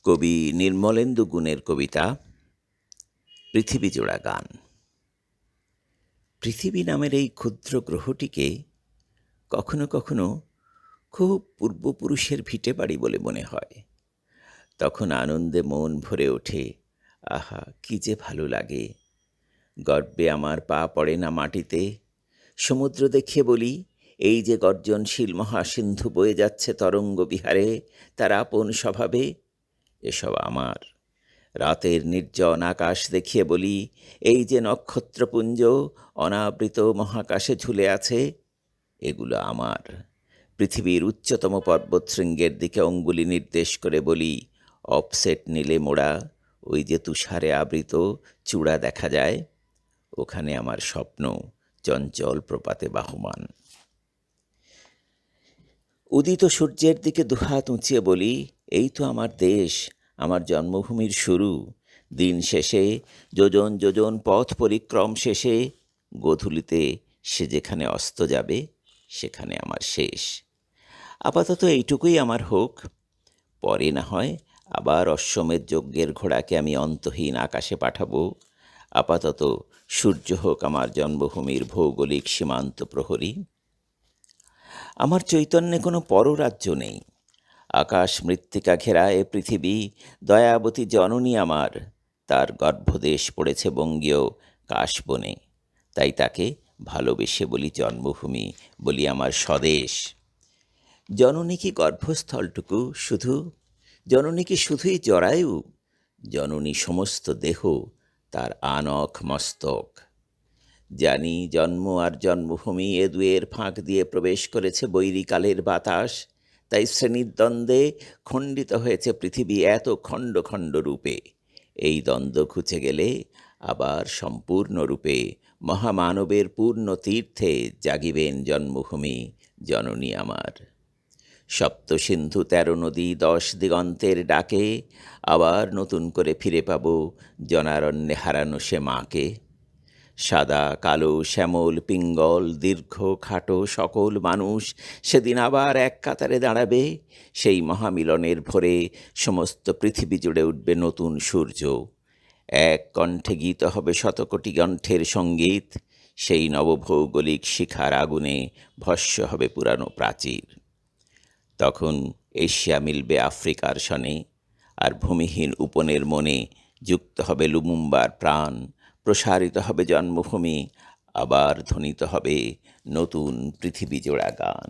কবি নির্মলেন্দু গুণের কবিতা পৃথিবী জোড়া গান। পৃথিবী নামের এই ক্ষুদ্র গ্রহটিকে কখনো কখনো খুব পূর্বপুরুষের ভিটে বাড়ি বলে মনে হয়। তখন আনন্দে মন ভরে ওঠে। আহা, কি যে ভালো লাগে! গর্বে আমার পা পড়ে না মাটিতে। সমুদ্র দেখিয়ে বলি, এই যে গর্জনশীল মহাসিন্ধু বয়ে যাচ্ছে তরঙ্গ বিহারে তার আপন স্বভাবে, এসব আমার। রাতের নির্জন আকাশ দেখিয়ে বলি, এই যে নক্ষত্রপুঞ্জ অনাবৃত মহাকাশে ঝুলে আছে, এগুলো আমার। পৃথিবীর উচ্চতম পর্বতশৃঙ্গের দিকে অঙ্গুলি নির্দেশ করে বলি, অফসেট নীলে মোড়া ওই যে তুষারে আবৃত চূড়া দেখা যায়, ওখানে আমার স্বপ্ন চঞ্চল প্রপাতে বাহমান। উদিত সূর্যের দিকে দুহাত উঁচিয়ে বলি, এই তো আমার দেশ, আমার জন্মভূমির শুরু। দিন শেষে যোজন যোজন পথ পরিক্রম শেষে গোধূলিতে সে যেখানে অস্ত যাবে, সেখানে আমার শেষ। আপাতত এইটুকুই আমার হোক, পরে না হয় আবার অশ্বমেধ যজ্ঞের ঘোড়াকে আমি অন্তহীন আকাশে পাঠাবো। আপাতত সূর্য হোক আমার জন্মভূমির ভৌগোলিক সীমান্ত প্রহরী। আমার চৈতন্যে কোনো পররাজ্য নেই। আকাশ মৃত্তিকা ঘেরা এ পৃথিবী দয়াবতী জননী আমার। তার গর্ভদেশ পড়েছে বঙ্গীয় কাশবনে, তাই তাকে ভালোবেসে বলি জন্মভূমি, বলি আমার স্বদেশ। জননী কি গর্ভস্থলটুকু শুধু? জননী কি শুধুই জরায়ু? জননী সমস্ত দেহ, তার আনখ মস্তক। জানি জন্ম আর জন্মভূমি এ দুয়ের ফাঁক দিয়ে প্রবেশ করেছে বৈরিকালের বাতাস, তাই শ্রেণীর দ্বন্দ্বে খণ্ডিত হয়েছে পৃথিবী এত খণ্ড খণ্ড রূপে। এই দ্বন্দ্ব ঘুচে গেলে আবার সম্পূর্ণরূপে মহামানবের পূর্ণ তীর্থে জাগিবেন জন্মভূমি জননী আমার। সপ্ত সিন্ধু 13 নদী 10 দিগন্তের ডাকে আবার নতুন করে ফিরে পাব জনারণ্যে হারানো সে মাকে। সাদা কালো শ্যামল পিঙ্গল দীর্ঘ খাটো সকল মানুষ সেদিন আবার এক কাতারে দাঁড়াবে। সেই মহামিলনের ভোরে সমস্ত পৃথিবী জুড়ে উঠবে নতুন সূর্য। এক কণ্ঠে গীত হবে শতকোটি কণ্ঠের সঙ্গীত। সেই নবভৌগোলিক শিখার আগুনে ভস্য হবে পুরানো প্রাচীর। তখন এশিয়া মিলবে আফ্রিকার সনে, আর ভূমিহীন উপনের মনে যুক্ত হবে লুমুম্বার প্রাণ। প্রসারিত হবে জন্মভূমি, আবার ধ্বনিত হবে নতুন পৃথিবী জোড়া গান।